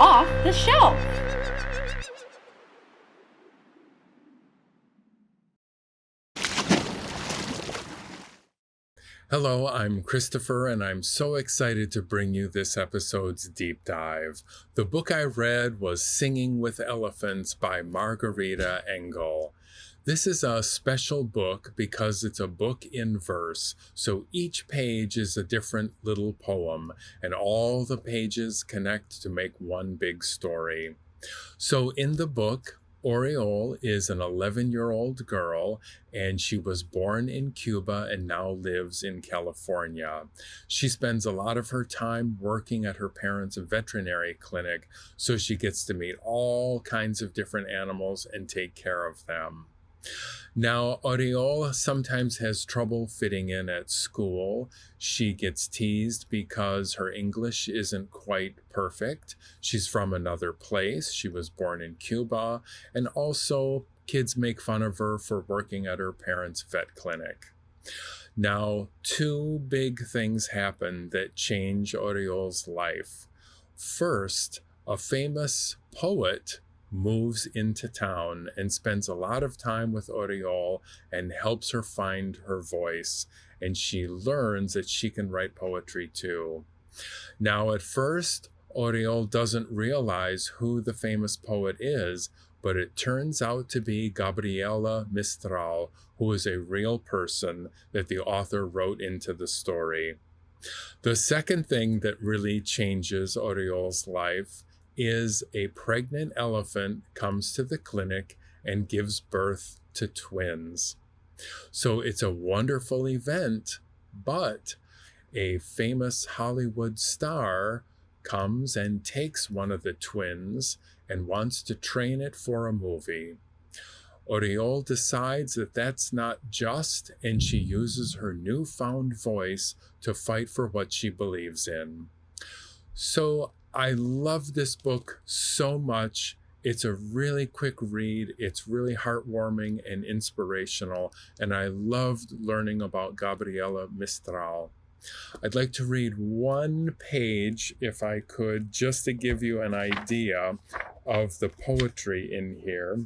Off the Shelf. Hello, I'm Christopher, and I'm so excited to bring you this episode's deep dive. The book I read was Singing with Elephants by Margarita Engel. This is a special book because it's a book in verse, so each page is a different little poem, and all the pages connect to make one big story. So in the book, Oriole is an 11-year-old girl, and she was born in Cuba and now lives in California. She spends a lot of her time working at her parents' veterinary clinic, so she gets to meet all kinds of different animals and take care of them. Now, Oriole sometimes has trouble fitting in at school. She gets teased because her English isn't quite perfect. She's from another place. She was born in Cuba. And also, kids make fun of her for working at her parents' vet clinic. Now, two big things happen that change Oriole's life. First, a famous poet moves into town and spends a lot of time with Oriole and helps her find her voice. And she learns that she can write poetry too. Now, at first, Oriole doesn't realize who the famous poet is, but it turns out to be Gabriela Mistral, who is a real person that the author wrote into the story. The second thing that really changes Oriole's life is a pregnant elephant comes to the clinic and gives birth to twins. So it's a wonderful event, but a famous Hollywood star comes and takes one of the twins and wants to train it for a movie. Oriole decides that that's not just, and she uses her newfound voice to fight for what she believes in. So I love this book so much. It's a really quick read. It's really heartwarming and inspirational, and I loved learning about Gabriela Mistral. I'd like to read one page, if I could, just to give you an idea of the poetry in here.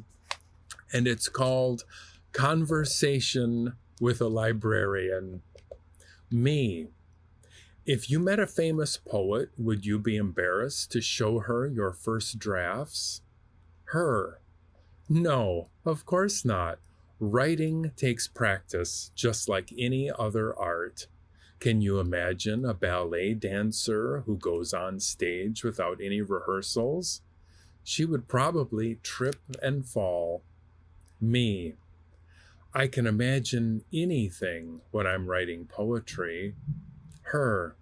And it's called Conversation with a Librarian. Me. If you met a famous poet, would you be embarrassed to show her your first drafts? Her. No, of course not. Writing takes practice, just like any other art. Can you imagine a ballet dancer who goes on stage without any rehearsals? She would probably trip and fall. Me. I can imagine anything when I'm writing poetry. Her.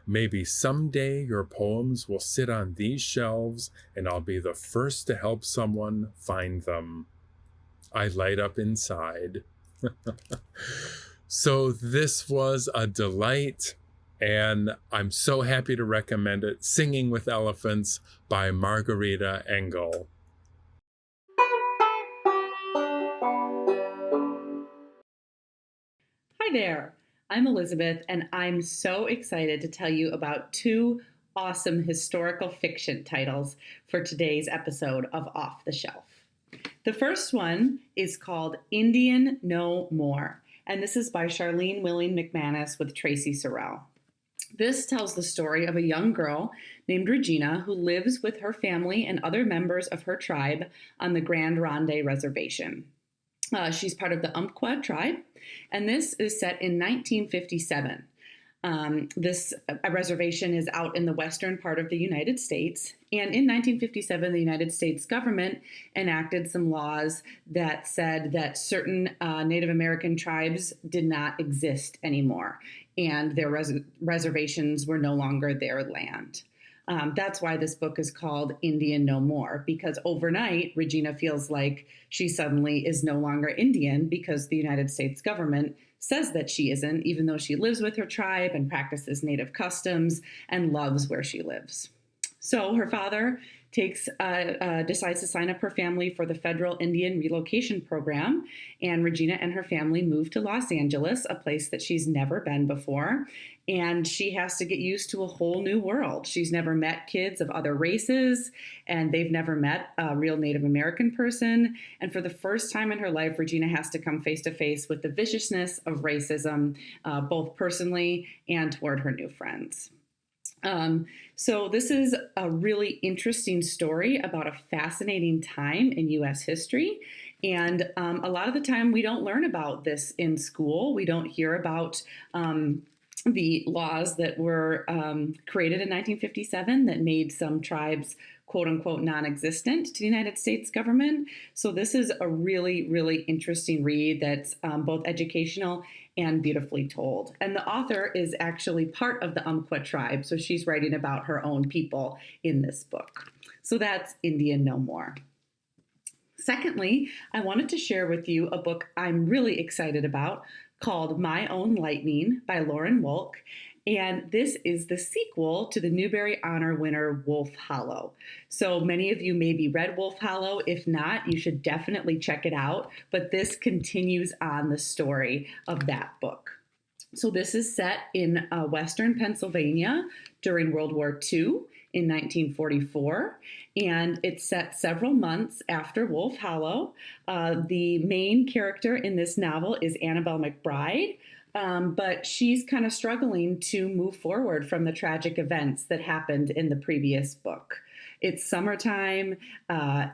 Maybe someday your poems will sit on these shelves and I'll be the first to help someone find them. I light up inside. So this was a delight, and I'm so happy to recommend it. Singing with Elephants by Margarita Engel. Hi there. I'm Elizabeth, and I'm so excited to tell you about two awesome historical fiction titles for today's episode of Off the Shelf. The first one is called Indian No More, and this is by Charlene Willing McManus with Tracy Sorrell. This tells the story of a young girl named Regina who lives with her family and other members of her tribe on the Grand Ronde Reservation. She's part of the Umpqua tribe, and this is set in 1957. This reservation is out in the western part of the United States, and in 1957, the United States government enacted some laws that said that certain Native American tribes did not exist anymore, and their reservations were no longer their land. That's why this book is called Indian No More, because overnight, Regina feels like she suddenly is no longer Indian because the United States government says that she isn't, even though she lives with her tribe and practices native customs and loves where she lives. So her father decides to sign up her family for the Federal Indian Relocation Program. And Regina and her family move to Los Angeles, a place that she's never been before. And she has to get used to a whole new world. She's never met kids of other races, and they've never met a real Native American person. And for the first time in her life, Regina has to come face to face with the viciousness of racism, both personally and toward her new friends. So this is a really interesting story about a fascinating time in U.S. history. And a lot of the time we don't learn about this in school. We don't hear about the laws that were created in 1957 that made some tribes quote unquote non-existent to the United States government. So this is a really, really interesting read that's both educational and beautifully told. And the author is actually part of the Umpqua tribe. So she's writing about her own people in this book. So that's Indian No More. Secondly, I wanted to share with you a book I'm really excited about called My Own Lightning by Lauren Wolk. And this is the sequel to the Newbery Honor winner Wolf Hollow. So many of you maybe read Wolf Hollow. If not, you should definitely check it out. But this continues on the story of that book. So this is set in Western Pennsylvania during World War II in 1944, and it's set several months after Wolf Hollow. The main character in this novel is Annabelle McBride, but she's kind of struggling to move forward from the tragic events that happened in the previous book. It's summertime.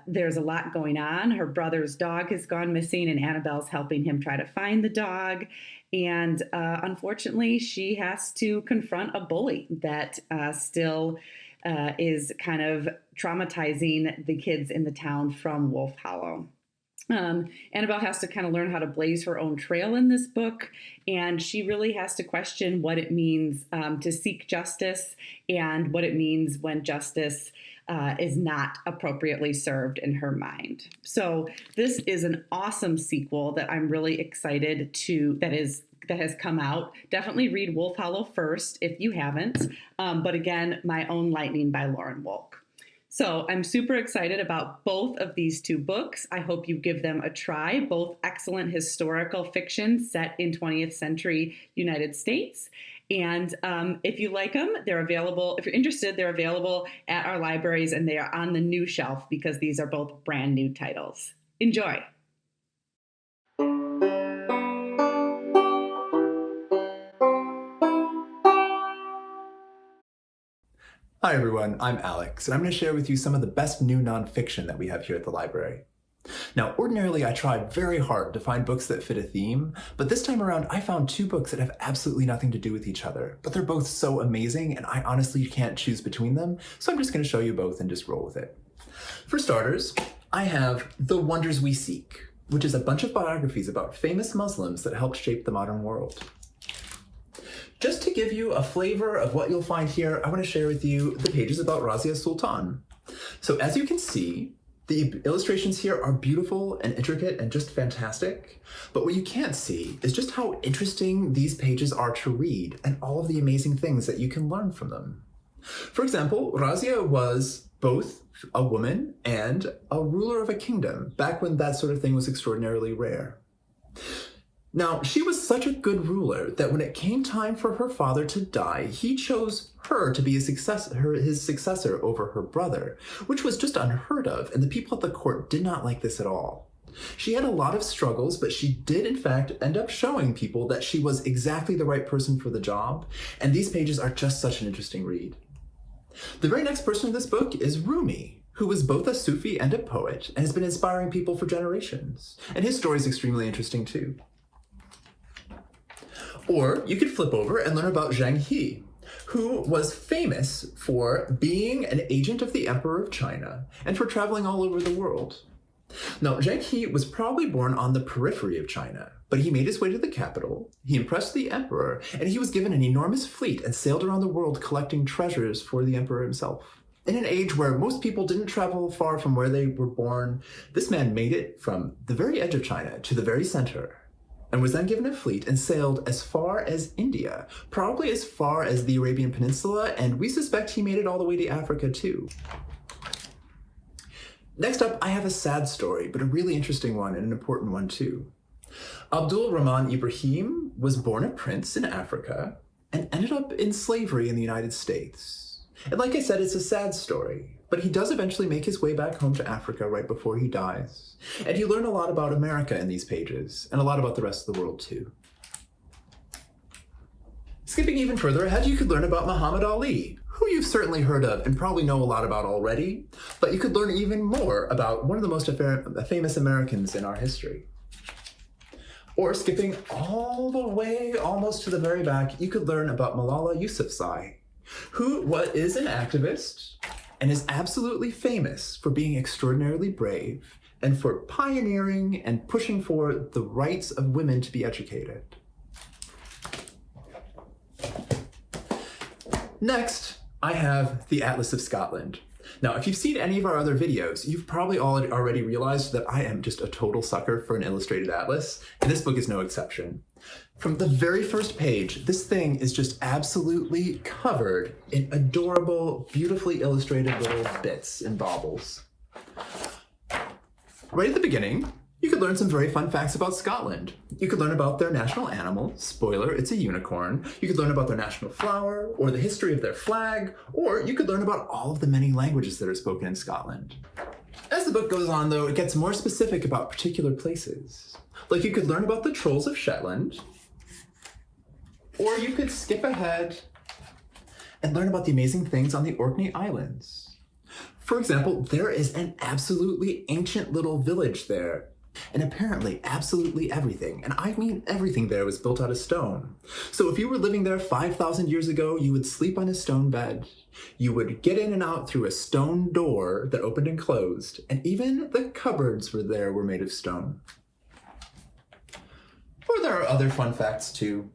There's a lot going on. Her brother's dog has gone missing, and Annabelle's helping him try to find the dog. And unfortunately, she has to confront a bully that still is kind of traumatizing the kids in the town from Wolf Hollow. Annabelle has to kind of learn how to blaze her own trail in this book, and she really has to question what it means to seek justice and what it means when justice is not appropriately served in her mind. So this is an awesome sequel that I'm really excited to, that has come out. Definitely read Wolf Hollow first if you haven't. But again, My Own Lightning by Lauren Wolk. So I'm super excited about both of these two books. I hope you give them a try. Both excellent historical fiction set in 20th century United States. And if you like them, they're available. If you're interested, they're available at our libraries, and they are on the new shelf because these are both brand new titles. Enjoy. Hi everyone, I'm Alex, and I'm going to share with you some of the best new nonfiction that we have here at the library. Now, ordinarily I try very hard to find books that fit a theme, but this time around I found two books that have absolutely nothing to do with each other, but they're both so amazing and I honestly can't choose between them, so I'm just going to show you both and just roll with it. For starters, I have The Wonders We Seek, which is a bunch of biographies about famous Muslims that helped shape the modern world. Just to give you a flavor of what you'll find here, I want to share with you the pages about Razia Sultan. So as you can see, the illustrations here are beautiful and intricate and just fantastic. But what you can't see is just how interesting these pages are to read and all of the amazing things that you can learn from them. For example, Razia was both a woman and a ruler of a kingdom back when that sort of thing was extraordinarily rare. Now, she was such a good ruler that when it came time for her father to die, he chose her to be his successor over her brother, which was just unheard of, and the people at the court did not like this at all. She had a lot of struggles, but she did in fact end up showing people that she was exactly the right person for the job, and these pages are just such an interesting read. The very next person in this book is Roomie, who was both a Sufi and a poet, and has been inspiring people for generations, and his story is extremely interesting too. Or you could flip over and learn about Zheng He, who was famous for being an agent of the Emperor of China and for traveling all over the world. Now, Zheng He was probably born on the periphery of China, but he made his way to the capital, he impressed the emperor, and he was given an enormous fleet and sailed around the world collecting treasures for the emperor himself. In an age where most people didn't travel far from where they were born, this man made it from the very edge of China to the very center, and was then given a fleet and sailed as far as India, probably as far as the Arabian Peninsula, and we suspect he made it all the way to Africa too. Next up, I have a sad story, but a really interesting one and an important one too. Abdul Rahman Ibrahim was born a prince in Africa and ended up in slavery in the United States. And like I said, it's a sad story, but he does eventually make his way back home to Africa right before he dies. And you learn a lot about America in these pages, and a lot about the rest of the world too. Skipping even further ahead, you could learn about Muhammad Ali, who you've certainly heard of and probably know a lot about already, but you could learn even more about one of the most famous Americans in our history. Or skipping all the way almost to the very back, you could learn about Malala Yousafzai, who is an activist and is absolutely famous for being extraordinarily brave and for pioneering and pushing for the rights of women to be educated. Next, I have the Atlas of Scotland. Now, if you've seen any of our other videos, you've probably already realized that I am just a total sucker for an illustrated atlas, and this book is no exception. From the very first page, this thing is just absolutely covered in adorable, beautifully illustrated little bits and baubles. Right at the beginning, you could learn some very fun facts about Scotland. You could learn about their national animal. Spoiler, it's a unicorn. You could learn about their national flower, or the history of their flag, or you could learn about all of the many languages that are spoken in Scotland. As the book goes on, though, it gets more specific about particular places. Like you could learn about the trolls of Shetland, or you could skip ahead and learn about the amazing things on the Orkney Islands. For example, there is an absolutely ancient little village there. And apparently, absolutely everything, and I mean everything there, was built out of stone. So if you were living there 5,000 years ago, you would sleep on a stone bed. You would get in and out through a stone door that opened and closed, and even the cupboards were made of stone. Or there are other fun facts too.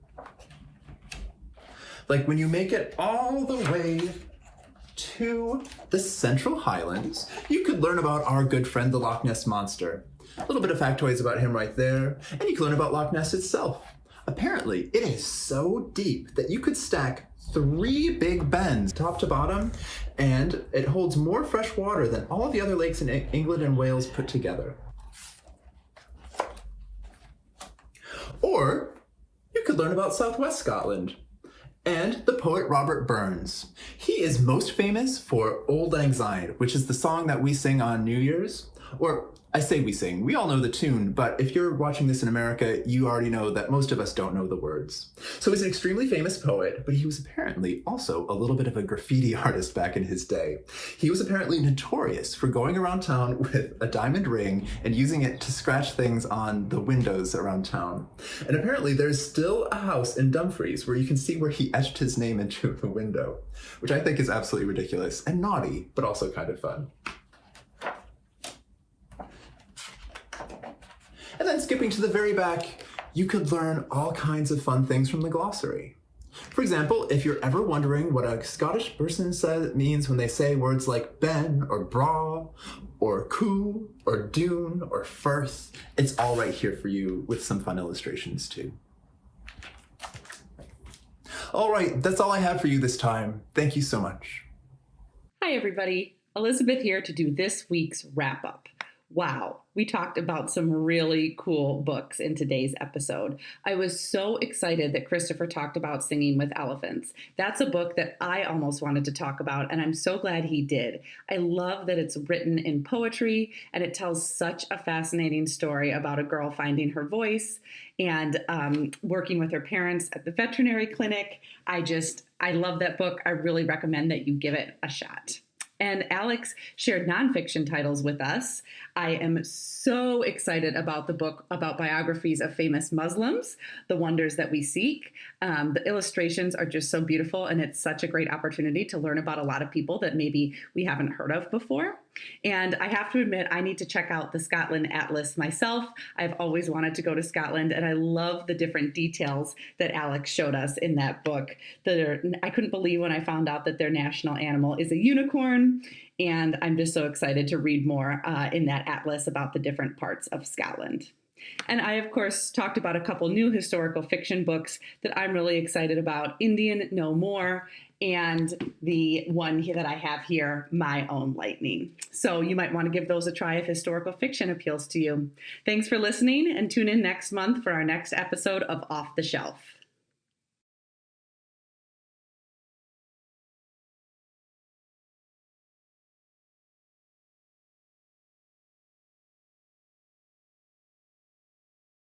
Like when you make it all the way to the Central Highlands, you could learn about our good friend, the Loch Ness Monster. A little bit of factoids about him right there, and you can learn about Loch Ness itself. Apparently, it is so deep that you could stack 3 big bends top to bottom, and it holds more fresh water than all of the other lakes in England and Wales put together. Or you could learn about Southwest Scotland and the poet Robert Burns. He is most famous for Old Lang Syne, which is the song that we sing on New Year's. Or I say we sing, we all know the tune, but if you're watching this in America, you already know that most of us don't know the words. So he's an extremely famous poet, but he was apparently also a little bit of a graffiti artist back in his day. He was apparently notorious for going around town with a diamond ring and using it to scratch things on the windows around town. And apparently there's still a house in Dumfries where you can see where he etched his name into the window, which I think is absolutely ridiculous and naughty, but also kind of fun. And then skipping to the very back, you could learn all kinds of fun things from the glossary. For example, if you're ever wondering what a Scottish person means when they say words like ben or bra or coo or dune or firth, it's all right here for you with some fun illustrations too. All right, that's all I have for you this time. Thank you so much. Hi, everybody. Elizabeth here to do this week's wrap up. Wow, we talked about some really cool books in today's episode. I was so excited that Christopher talked about Singing with Elephants. That's a book that I almost wanted to talk about, and I'm so glad he did. I love that it's written in poetry, and it tells such a fascinating story about a girl finding her voice and working with her parents at the veterinary clinic. I love that book. I really recommend that you give it a shot. And Alex shared nonfiction titles with us. I am so excited about the book about biographies of famous Muslims, The Wonders That We Seek. The illustrations are just so beautiful, and it's such a great opportunity to learn about a lot of people that maybe we haven't heard of before. And I have to admit, I need to check out the Scotland Atlas myself. I've always wanted to go to Scotland, and I love the different details that Alex showed us in that book. I couldn't believe when I found out that their national animal is a unicorn, and I'm just so excited to read more in that atlas about the different parts of Scotland. And I, of course, talked about a couple new historical fiction books that I'm really excited about, Indian No More, and the one that I have here, My Own Lightning. So you might want to give those a try if historical fiction appeals to you. Thanks for listening, and tune in next month for our next episode of Off the Shelf.